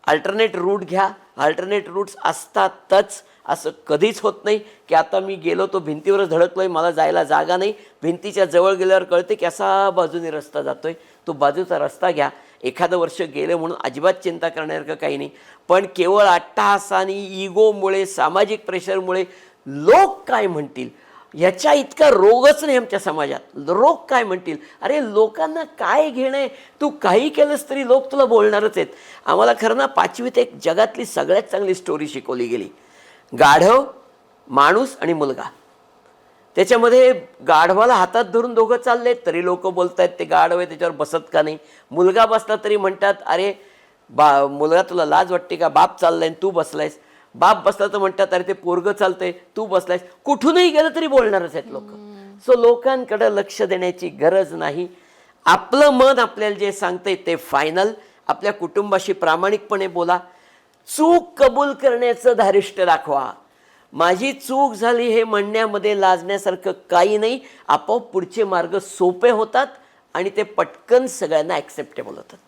Alternate route घ्या. Alternate roots असतातच, असं कधीच होत नाही की आता मी गेलो तो भिंतीवरच धडकलोय, मला जायला जागा नाही. भिंतीच्या जवळ गेल्यावर कळते की असा बाजूने रस्ता जातोय. तो बाजूचा रस्ता घ्या. एखादं वर्ष गेलं म्हणून अजिबात चिंता करण्यासारखं काही नाही. पण केवळ अट्टहासाने, इगोमुळे, सामाजिक प्रेशरमुळे लोक काय म्हणतील ह्याच्या इतका रोगच नाही आमच्या समाजात. लोक काय म्हणतील, अरे लोकांना काय घेणं आहे, तू काही केलंस तरी लोक तुला बोलणारच आहेत. आम्हाला खरं ना 5वीत एक जगातली सगळ्यात चांगली स्टोरी शिकवली गेली. गाढव, माणूस आणि मुलगा. त्याच्यामध्ये गाढवाला हातात धरून दोघं चाललेत तरी लोक बोलत आहेत ते गाढव आहे त्याच्यावर बसत का नाही. मुलगा बसला तरी म्हणतात अरे मुलगा तुला लाज वाटते का, बाप चाललाय तू बसलायस. बाप बसला तर म्हणतात अरे ते पोरगं चालतंय तू बसलायस. कुठूनही गेलं तरी बोलणारच आहेत लोक. सो लोकांकडे लक्ष देण्याची गरज नाही. आपलं मन आपल्याला जे सांगतंय ते फायनल. आपल्या कुटुंबाशी प्रामाणिकपणे बोला. चूक कबूल करण्याचं धारिष्ट्य दाखवा. माझी चूक झाली हे म्हणण्यामध्ये लाजण्यासारखं काही नाही. आपोआप पुढचे मार्ग सोपे होतात आणि ते पटकन सगळ्यांना ॲक्सेप्टेबल होतात.